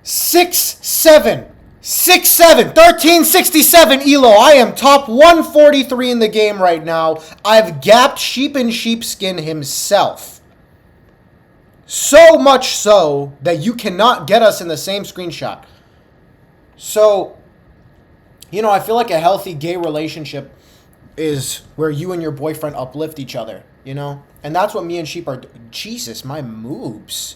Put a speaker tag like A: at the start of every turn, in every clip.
A: 6'7". 6'7", 1367 elo. I am top 143 in the game right now. I've gapped Sheep in Sheepskin himself. So much so that you cannot get us in the same screenshot. So, you know, I feel like a healthy gay relationship is where you and your boyfriend uplift each other, you know? And that's what me and Sheep are doing. Jesus, my moobs.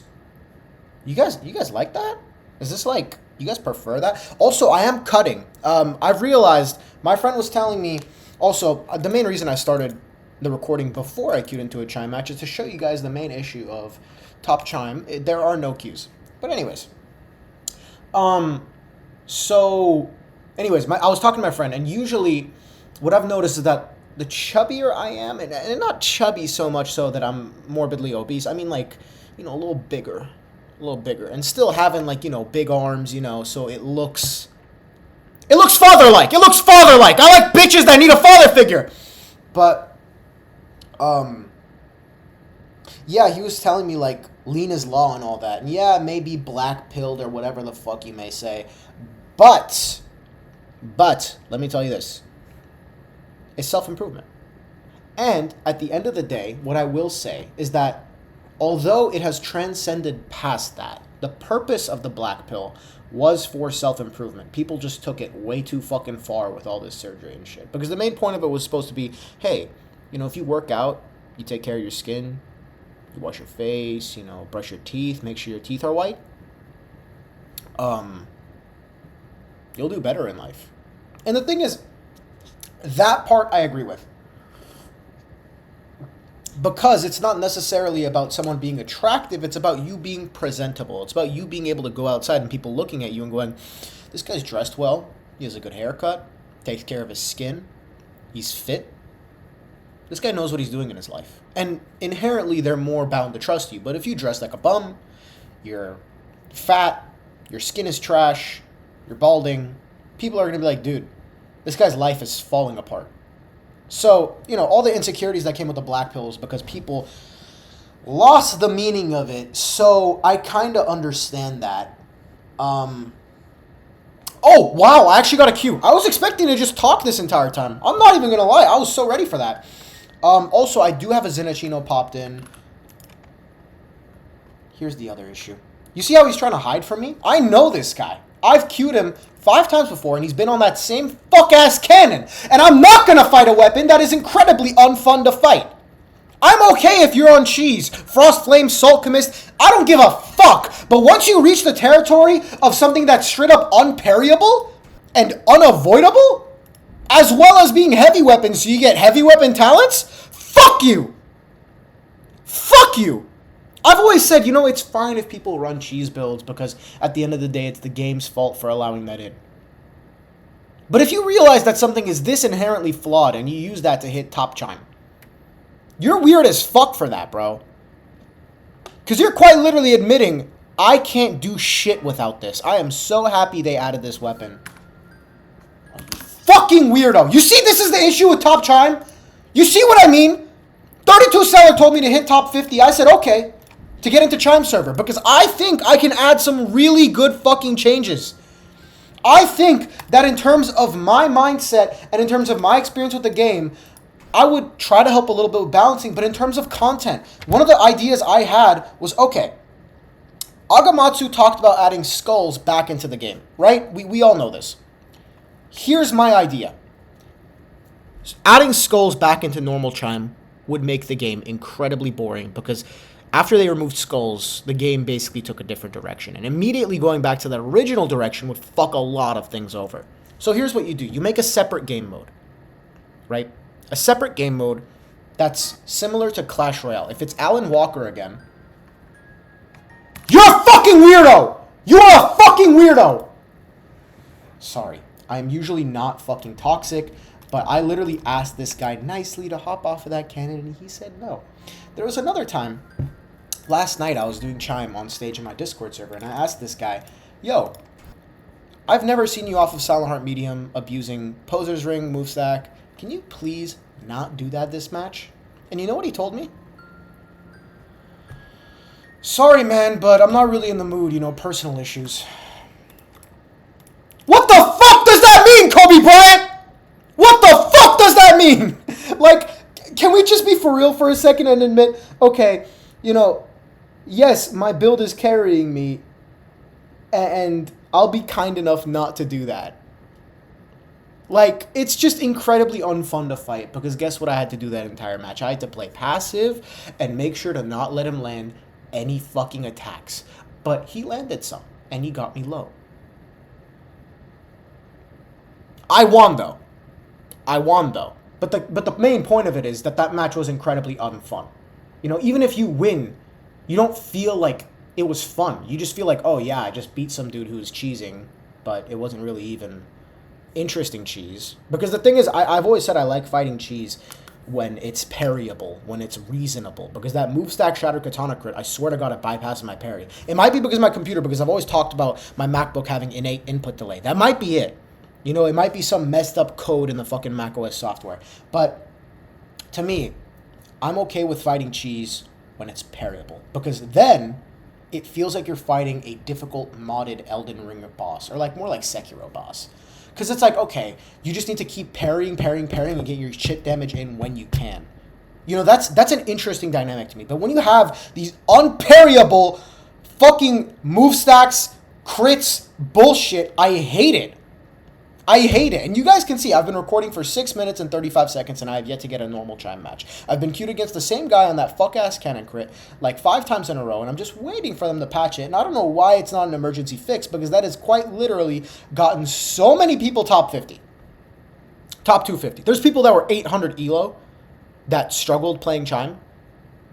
A: You guys like that? Is this like, you guys prefer that? Also, I am cutting. I've realized, my friend was telling me, also, the main reason I started the recording before I queued into a chime match is to show you guys the main issue of top chime. There are no queues. But anyways. So, anyways, I was talking to my friend, and usually what I've noticed is that the chubbier I am, and not chubby so much so that I'm morbidly obese, I mean like, you know, a little bigger, and still having like, you know, big arms, you know, so it looks father-like. I like bitches that need a father figure. But, yeah, he was telling me like lean is law and all that, and yeah, maybe black-pilled or whatever the fuck you may say, but, let me tell you this. It's self-improvement. And at the end of the day, what I will say is that although it has transcended past that, the purpose of the black pill was for self-improvement. People just took it way too fucking far with all this surgery and shit. Because the main point of it was supposed to be, hey, you know, if you work out, you take care of your skin, you wash your face, you know, brush your teeth, make sure your teeth are white, you'll do better in life. And the thing is, that part I agree with. Because it's not necessarily about someone being attractive, it's about you being presentable. It's about you being able to go outside and people looking at you and going, this guy's dressed well, he has a good haircut, takes care of his skin, he's fit. This guy knows what he's doing in his life. And inherently, they're more bound to trust you. But if you dress like a bum, you're fat, your skin is trash, you're balding, people are going to be like, dude, this guy's life is falling apart. So, you know, all the insecurities that came with the black pills because people lost the meaning of it. So I kind of understand that. Oh, wow, I actually got a cue. I was expecting to just talk this entire time. I'm not even going to lie. I was so ready for that. Also, I do have a Zenachino popped in. Here's the other issue. You see how he's trying to hide from me? I know this guy. I've queued him 5 times before, and he's been on that same fuck-ass cannon. And I'm not going to fight a weapon that is incredibly unfun to fight. I'm okay if you're on cheese, frost, flame, salt, commist. I don't give a fuck. But once you reach the territory of something that's straight up unparryable and unavoidable, as well as being heavy weapons, so you get heavy weapon talents, fuck you. Fuck you. I've always said, you know, it's fine if people run cheese builds because at the end of the day, it's the game's fault for allowing that in. But if you realize that something is this inherently flawed and you use that to hit top chime, you're weird as fuck for that, bro. Because you're quite literally admitting, I can't do shit without this. I am so happy they added this weapon. Fucking weirdo. You see this is the issue with top chime? You see what I mean? 32 Seller told me to hit top 50. I said, okay, to get into chime server. Because I think I can add some really good fucking changes. I think that in terms of my mindset and in terms of my experience with the game, I would try to help a little bit with balancing. But in terms of content, one of the ideas I had was, okay, Agamatsu talked about adding skulls back into the game, right? We all know this. Here's my idea. Adding skulls back into normal chime would make the game incredibly boring because after they removed skulls, the game basically took a different direction. And immediately going back to the original direction would fuck a lot of things over. So here's what you do. You make a separate game mode, right? A separate game mode that's similar to Clash Royale. If it's Alan Walker again, you're a fucking weirdo! You are a fucking weirdo! Sorry. I'm usually not fucking toxic, but I literally asked this guy nicely to hop off of that cannon, and he said no. There was another time, last night I was doing chime on stage in my Discord server, and I asked this guy, yo, I've never seen you off of Silent Heart Medium abusing Poser's Ring, Movestack. Can you please not do that this match? And you know what he told me? Sorry, man, but I'm not really in the mood, you know, personal issues. What the fuck does that mean, Kobe Bryant? What the fuck does that mean? Like, can we just be for real for a second and admit, okay, you know, yes, my build is carrying me, and I'll be kind enough not to do that. Like, it's just incredibly unfun to fight, because guess what I had to do that entire match? I had to play passive and make sure to not let him land any fucking attacks. But he landed some, and he got me low. I won, though. But the main point of it is that match was incredibly unfun. You know, even if you win, you don't feel like it was fun. You just feel like, oh yeah, I just beat some dude who was cheesing, but it wasn't really even interesting cheese. Because the thing is, I've always said I like fighting cheese when it's parryable, when it's reasonable. Because that move stack Shattered Katana crit, I swear to God, it bypasses my parry. It might be because of my computer, because I've always talked about my MacBook having innate input delay. That might be it. You know, it might be some messed up code in the fucking macOS software. But to me, I'm okay with fighting cheese when it's parryable. Because then it feels like you're fighting a difficult modded Elden Ring boss. Or like more like Sekiro boss. Because it's like, okay, you just need to keep parrying, and get your shit damage in when you can. You know, that's an interesting dynamic to me. But when you have these unparryable fucking move stacks, crits, bullshit, I hate it. And you guys can see, I've been recording for 6 minutes and 35 seconds, and I have yet to get a normal chime match. I've been queued against the same guy on that fuck-ass cannon crit like 5 times in a row, and I'm just waiting for them to patch it. And I don't know why it's not an emergency fix, because that has quite literally gotten so many people top 50. Top 250. There's people that were 800 elo that struggled playing chime,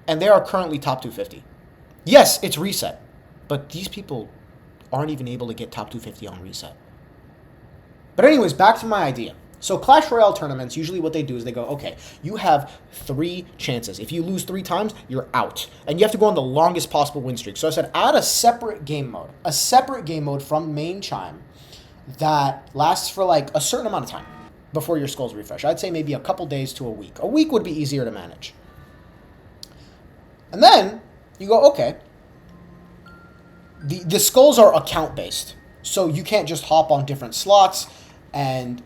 A: and they are currently top 250. Yes, it's reset, but these people aren't even able to get top 250 on reset. But anyways, back to my idea. So Clash Royale tournaments, usually what they do is they go, okay, you have 3 chances. If you lose 3 times, you're out. And you have to go on the longest possible win streak. So I said, add a separate game mode. A separate game mode from main chime that lasts for like a certain amount of time before your skulls refresh. I'd say maybe a couple days to a week. A week would be easier to manage. And then you go, okay, the skulls are account-based. So you can't just hop on different slots. And,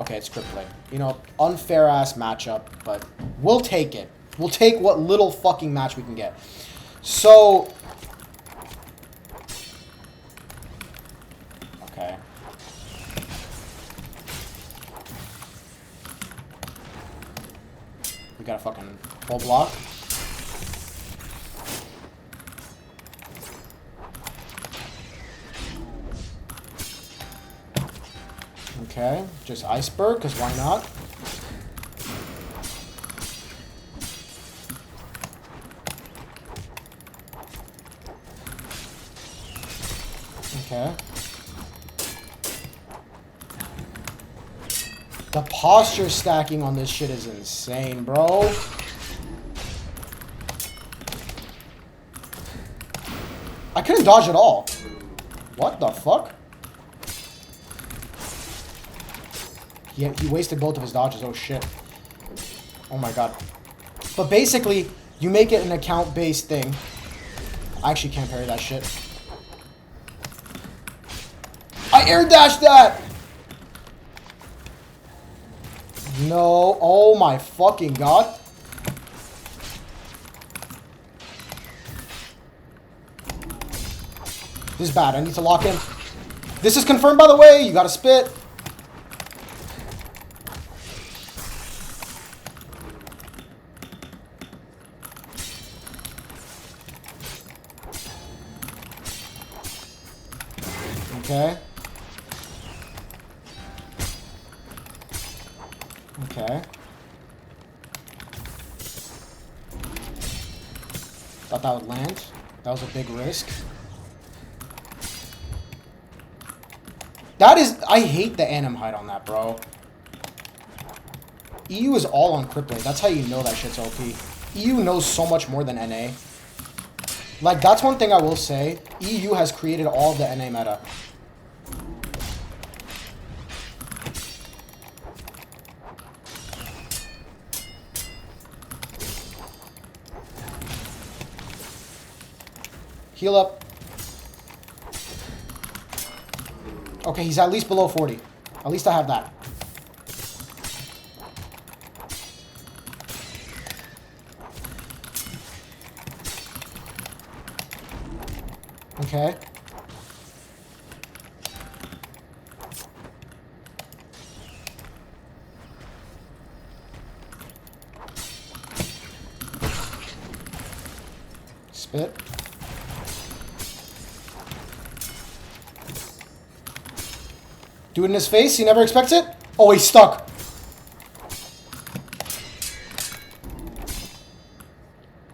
A: okay, it's Crypt Play. You know, unfair-ass matchup, but we'll take it. We'll take what little fucking match we can get. So, okay. We got a fucking full block. Okay, just iceberg, because why not? Okay. The posture stacking on this shit is insane, bro. I couldn't dodge at all. What the fuck? Yeah, he wasted both of his dodges. Oh, shit. Oh, my God. But basically, you make it an account-based thing. I actually can't parry that shit. I air dashed that! No. Oh, my fucking God. This is bad. I need to lock in. This is confirmed, by the way. You gotta spit. Okay. Okay. Thought that would land. That was a big risk. That is... I hate the anim height on that, bro. EU is all on Crypt Blade. That's how you know that shit's OP. EU knows so much more than NA. Like, that's one thing I will say. EU has created all of the NA meta. Heal up. Okay, he's at least below 40. At least I have that. Okay. Spit. Do it in his face. He never expects it. Oh, he's stuck.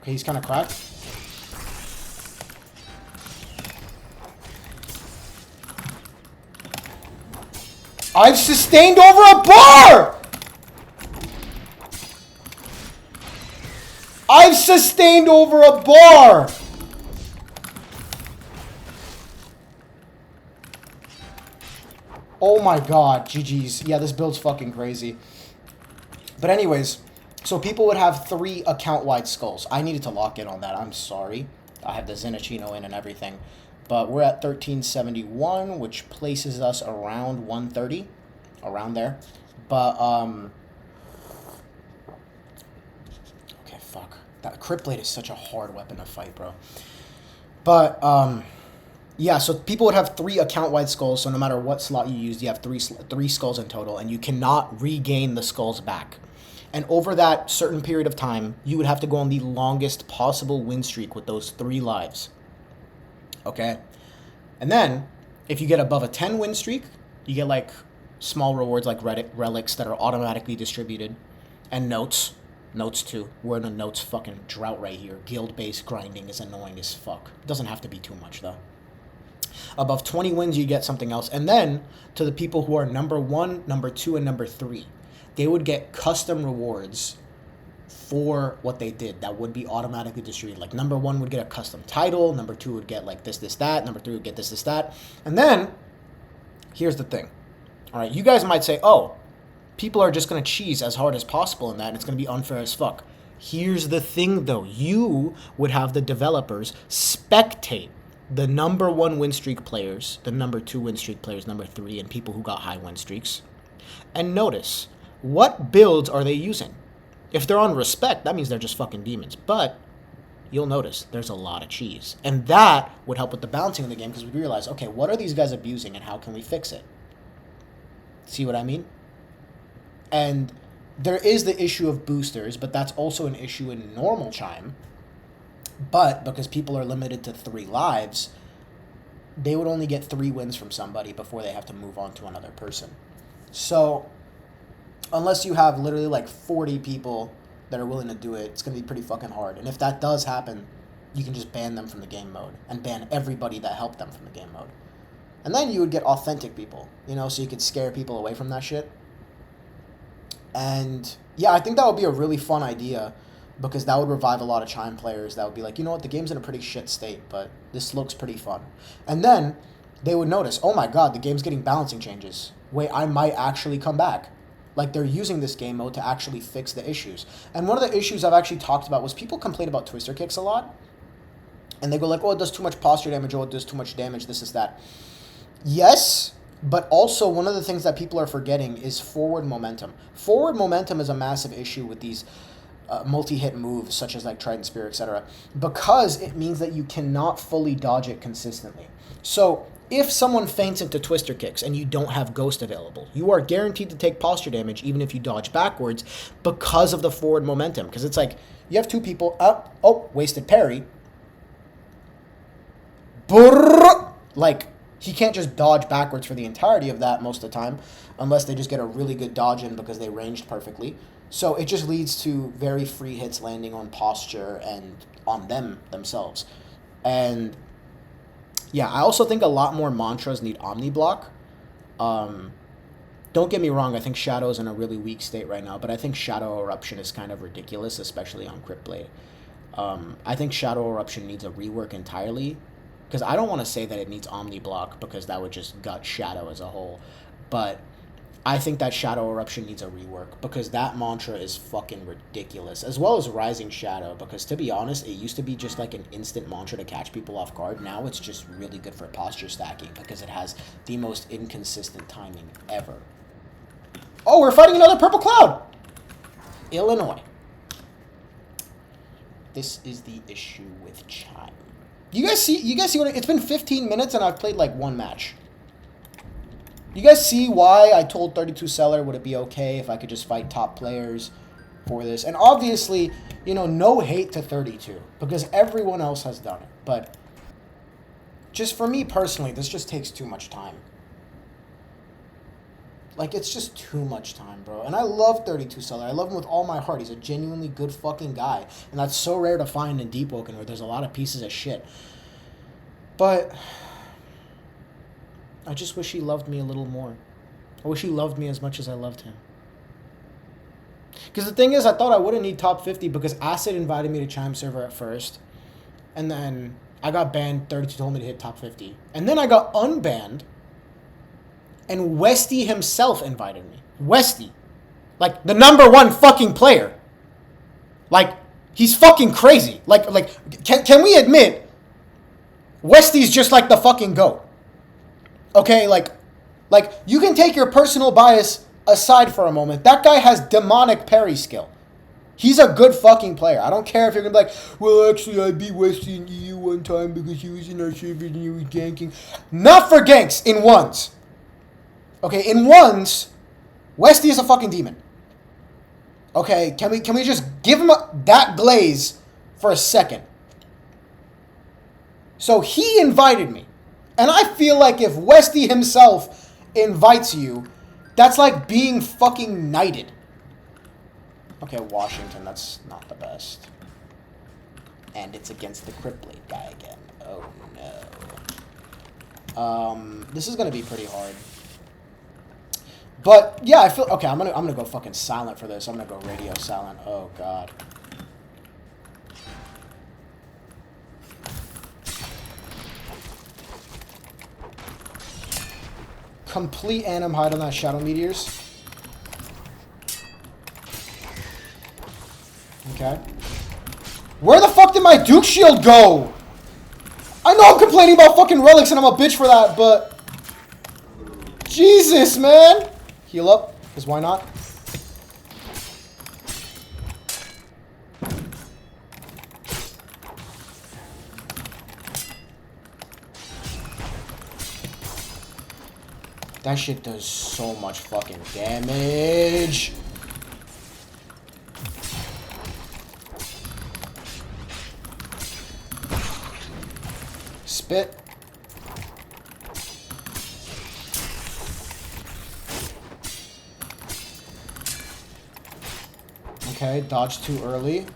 A: Okay, he's kind of cracked. I've sustained over a bar! I've sustained over a bar! Oh my god, GG's. Yeah, this build's fucking crazy. But anyways, so people would have 3 account-wide skulls. I needed to lock in on that. I'm sorry. I have the Zenachino in and everything. But we're at 1371, which places us around 130. Around there. But, okay, fuck. That Crypt Blade is such a hard weapon to fight, bro. But, yeah, so people would have 3 account-wide skulls, so no matter what slot you use, you have three skulls in total, and you cannot regain the skulls back. And over that certain period of time, you would have to go on the longest possible win streak with those 3 lives. Okay? And then, if you get above a 10 win streak, you get, like, small rewards like relics that are automatically distributed, and notes. Notes, too. We're in a notes fucking drought right here. Guild-based grinding is annoying as fuck. It doesn't have to be too much, though. Above 20 wins, you get something else. And then, to the people who are number 1, number 2, and number 3, they would get custom rewards for what they did that would be automatically distributed. Like, number 1 would get a custom title, number 2 would get, like, this, that, number 3 would get this, that. And then, here's the thing. All right, you guys might say, oh, people are just going to cheese as hard as possible in that, and it's going to be unfair as fuck. Here's the thing, though. You would have the developers spectate the number 1 win streak players, the number 2 win streak players, number 3, and people who got high win streaks. And notice, what builds are they using? If they're on respect, that means they're just fucking demons. But you'll notice there's a lot of cheese. And that would help with the balancing of the game, because we realize, okay, what are these guys abusing and how can we fix it? See what I mean? And there is the issue of boosters, but that's also an issue in normal Chime. But because people are limited to 3 lives, they would only get 3 wins from somebody before they have to move on to another person. So, unless you have literally like 40 people that are willing to do it, it's going to be pretty fucking hard. And if that does happen, you can just ban them from the game mode and ban everybody that helped them from the game mode. And then you would get authentic people, you know, so you could scare people away from that shit. And yeah, I think that would be a really fun idea, because that would revive a lot of Chime players that would be like, you know what, the game's in a pretty shit state, but this looks pretty fun. And then they would notice, oh my god, the game's getting balancing changes. Wait, I might actually come back. Like, they're using this game mode to actually fix the issues. And one of the issues I've actually talked about was people complain about twister kicks a lot. And they go like, oh, it does too much posture damage, oh, it does too much damage, this is that. Yes, but also one of the things that people are forgetting is forward momentum. Forward momentum is a massive issue with these multi-hit moves, such as like Trident Spear, etc., because it means that you cannot fully dodge it consistently. So if someone feints into twister kicks and you don't have Ghost available, you are guaranteed to take posture damage even if you dodge backwards because of the forward momentum. Because it's like, you have 2 people up, oh, wasted parry. Brrr, like, he can't just dodge backwards for the entirety of that most of the time, unless they just get a really good dodge in because they ranged perfectly. So it just leads to very free hits landing on posture and on them themselves. And yeah, I also think a lot more mantras need Omni Block. Don't get me wrong, I think Shadow is in a really weak state right now, but I think Shadow Eruption is kind of ridiculous, especially on Crypt Blade. I think Shadow Eruption needs a rework entirely, because I don't want to say that it needs Omni Block, because that would just gut Shadow as a whole. But I think that Shadow Eruption needs a rework because that mantra is fucking ridiculous. As well as Rising Shadow, because to be honest, it used to be just like an instant mantra to catch people off guard. Now it's just really good for posture stacking because it has the most inconsistent timing ever. Oh, we're fighting another Purple Cloud! Illinois. This is the issue with Chime. You guys see what it's been 15 minutes and I've played like one match. You guys see why I told 32 Seller would it be okay if I could just fight top players for this? And obviously, you know, no hate to 32 because everyone else has done it. But just for me personally, this just takes too much time. Like, it's just too much time, bro. And I love 32 Seller. I love him with all my heart. He's a genuinely good fucking guy. And that's so rare to find in Deep Woken where there's a lot of pieces of shit. But I just wish he loved me a little more. I wish he loved me as much as I loved him. Because the thing is, I thought I wouldn't need top 50 because Acid invited me to Chime server at first. And then I got banned. 32 told me to hit top 50. And then I got unbanned. And Westy himself invited me. Westy. Like, the #1 fucking player. Like, he's fucking crazy. Can we admit, Westy's just like the fucking GOAT. Okay, like, you can take your personal bias aside for a moment. That guy has demonic parry skill. He's a good fucking player. I don't care if you're going to be like, well, actually, I beat Westy in EU one time because he was in our server and he was ganking. Not for ganks, in ones. Okay, in ones, Westy is a fucking demon. Okay, can we just give him that glaze for a second? So he invited me. And I feel like if Westy himself invites you, that's like being fucking knighted. Okay, Washington, that's not the best. And it's against the Cryptblade guy again. Oh no. This is gonna be pretty hard. But yeah, I feel okay. I'm gonna go fucking silent for this. I'm gonna go radio silent. Oh god. Complete anim hide on that Shadow Meteors. Okay. Where the fuck did my Duke Shield go? I know I'm complaining about fucking relics and I'm a bitch for that, but Jesus, man. Heal up, because why not? That shit does so much fucking damage. Spit. Okay, dodge too early.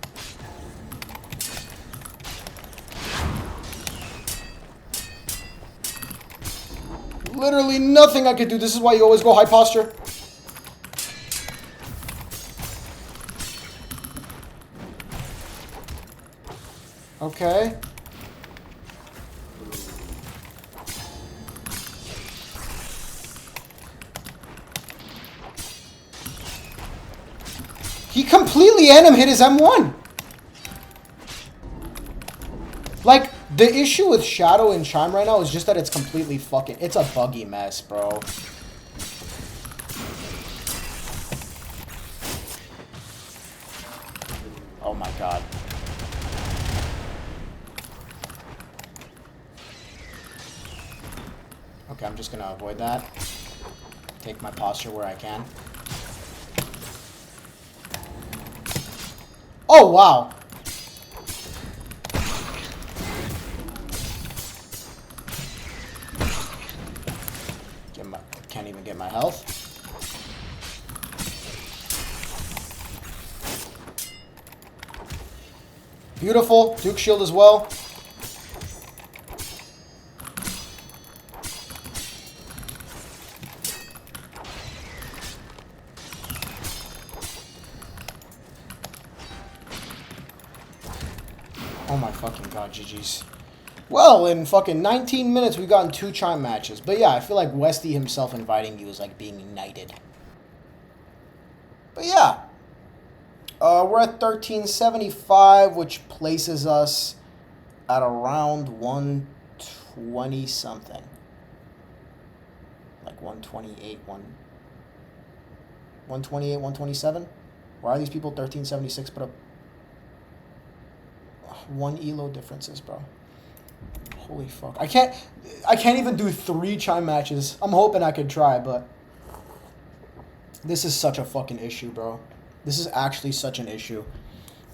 A: Literally nothing I could do. This is why you always go high posture. Okay. He completely anim hit his M1. Like, the issue with Shadow and Chime right now is just that it's completely fucking... It's a buggy mess, bro. Oh my god. Okay, I'm just gonna avoid that. Take my posture where I can. Oh, wow. Can't even get my health. Beautiful. Duke Shield as well. Oh my fucking god, GG's. Well, in fucking 19 minutes, we've gotten 2 Chime matches. But yeah, I feel like Westy himself inviting you is like being knighted. But yeah. We're at 1375, which places us at around 120 something. Like 128, 128, 127? Why are these people 1376 put up one elo differences, bro? Holy fuck. I can't even do 3 chime matches. I'm hoping I could try, but this is such a fucking issue, bro. This is actually such an issue.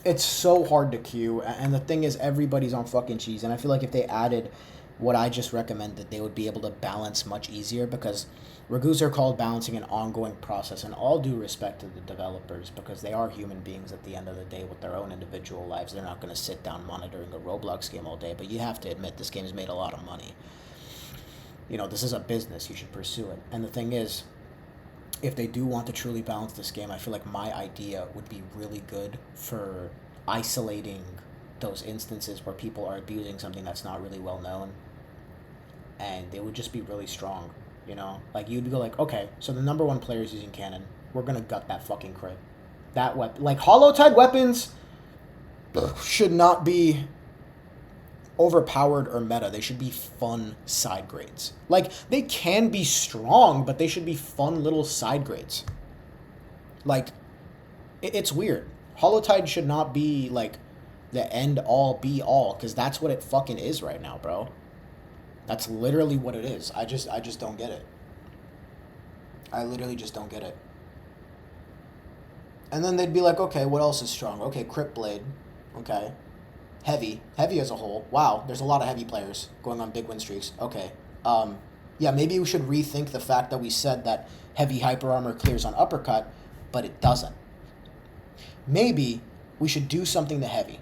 A: It's so hard to queue, and the thing is, everybody's on fucking cheese, and I feel like if they added what I just recommended, they would be able to balance much easier, because Ragus are called balancing an ongoing process, and all due respect to the developers, because they are human beings at the end of the day with their own individual lives. They're not going to sit down monitoring a Roblox game all day, but you have to admit this game has made a lot of money. You know, this is a business. You should pursue it. And the thing is, if they do want to truly balance this game, I feel like my idea would be really good for isolating those instances where people are abusing something that's not really well known, and they would just be really strong, you know? Like, you'd go like, okay, so the number 1 player is using cannon. We're gonna gut that fucking crit. That weapon, like, hollow-tied weapons should not be overpowered or meta. They should be fun side grades. Like, they can be strong, but they should be fun little side grades. Like, it's weird. Hollow-tied should not be, like, the end-all, be-all, because that's what it fucking is right now, bro. That's literally what it is. I just don't get it. I literally just don't get it. And then they'd be like, okay, what else is strong? Okay, Crypt Blade. Okay. Heavy as a whole. Wow, there's a lot of heavy players going on big win streaks. Okay. Yeah, maybe we should rethink the fact that we said that heavy hyper armor clears on uppercut, but it doesn't. Maybe we should do something to heavy.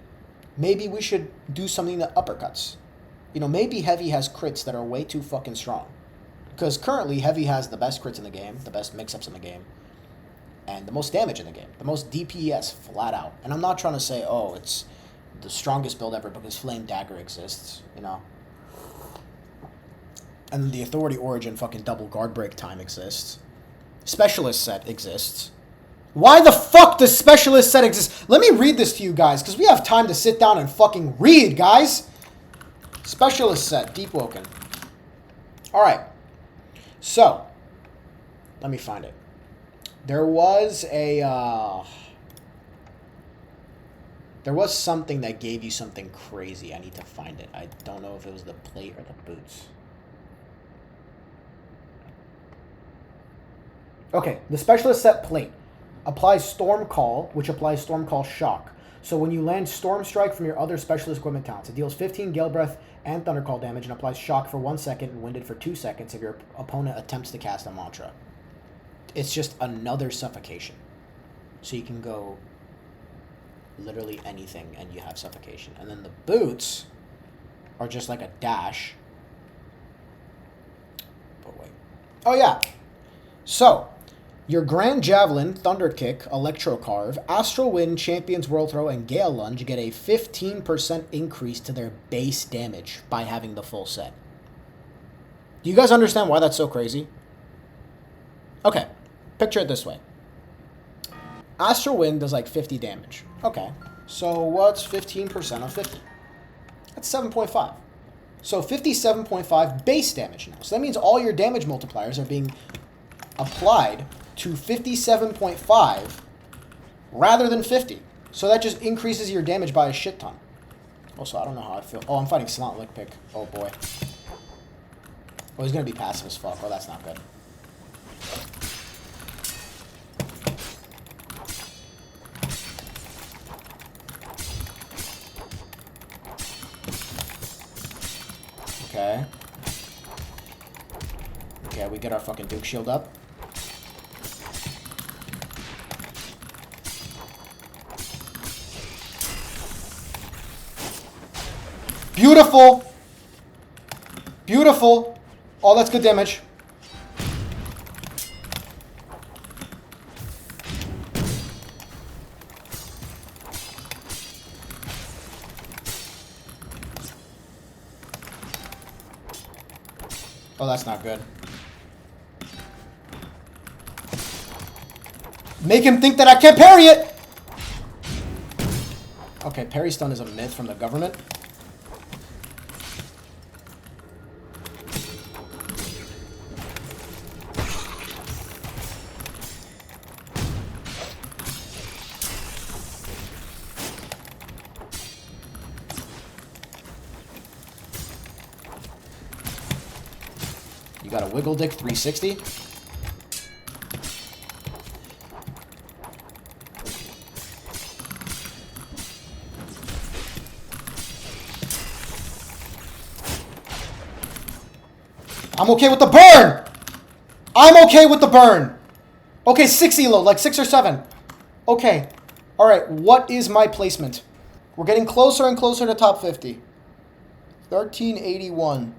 A: Maybe we should do something to uppercuts. You know, maybe heavy has crits that are way too fucking strong. Because currently, heavy has the best crits in the game, the best mix-ups in the game, and the most damage in the game. The most DPS, flat out. And I'm not trying to say, oh, it's the strongest build ever because Flame Dagger exists, you know. And the Authority Origin fucking double guard break time exists. Specialist set exists. Why the fuck does Specialist set exist? Let me read this to you guys, because we have time to sit down and fucking read, guys. Specialist set, Deep Woken. Alright. So, let me find it. There was a, there was something that gave you something crazy. I need to find it. I don't know if it was the plate or the boots. Okay, the Specialist set plate applies Storm Call, which applies Storm Call Shock. So when you land Storm Strike from your other Specialist equipment talents, it deals 15 Gale Breath and Thunder Call damage and applies Shock for 1 second and Winded for 2 seconds if your opponent attempts to cast a mantra. It's just another suffocation. So you can go literally anything and you have suffocation. And then the boots are just like a dash. But wait. Oh yeah. So, your Grand Javelin, Thunder Kick, Electro Carve, Astral Wind, Champion's Whirlthrow, and Gale Lunge get a 15% increase to their base damage by having the full set. Do you guys understand why that's so crazy? Okay, picture it this way. Astral Wind does like 50 damage. Okay, so what's 15% of 50? That's 7.5. So 57.5 base damage now. So that means all your damage multipliers are being applied to 57.5 rather than 50. So that just increases your damage by a shit ton. Also, I don't know how I feel. Oh, I'm fighting Slant Lick Pick. Oh, boy. Oh, he's going to be passive as fuck. Oh, that's not good. Okay. Okay, we get our fucking Duke Shield up. Beautiful. Beautiful. Oh, that's good damage. Oh, that's not good. Make him think that I can't parry it. Okay, parry stun is a myth from the government. You got a wiggle dick 360. I'm okay with the burn! I'm okay with the burn! Okay, 6 elo, like 6 or 7. Okay. Alright, what is my placement? We're getting closer and closer to top 50. 1381.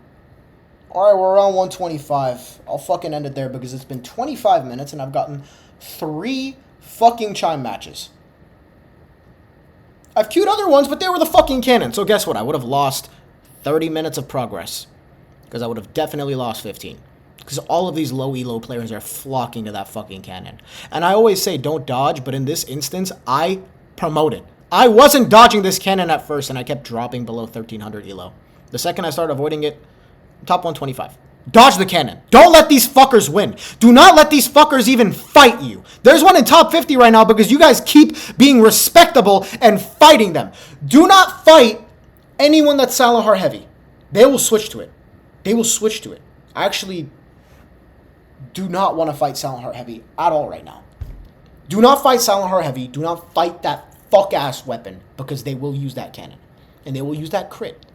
A: Alright, we're around 125. I'll fucking end it there because it's been 25 minutes and I've gotten 3 fucking chime matches. I've queued other ones, but they were the fucking cannon. So guess what? I would have lost 30 minutes of progress. Because I would have definitely lost 15. Because all of these low elo players are flocking to that fucking cannon. And I always say don't dodge, but in this instance, I promoted. I wasn't dodging this cannon at first, and I kept dropping below 1300 elo. The second I started avoiding it, top 125. Dodge the cannon. Don't let these fuckers win. Do not let these fuckers even fight you. There's one in top 50 right now because you guys keep being respectable and fighting them. Do not fight anyone that's Silent Heart heavy. They will switch to it. They will switch to it. I actually do not want to fight Silent Heart heavy at all right now. Do not fight Silent Heart heavy. Do not fight that fuck-ass weapon because they will use that cannon. And they will use that crit.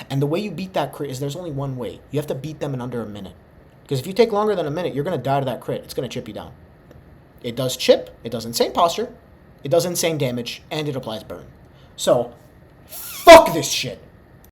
A: And the way you beat that crit is there's only one way. You have to beat them in under a minute. Because if you take longer than a minute, you're going to die to that crit. It's going to chip you down. It does chip. It does insane posture. It does insane damage. And it applies burn. So, fuck this shit.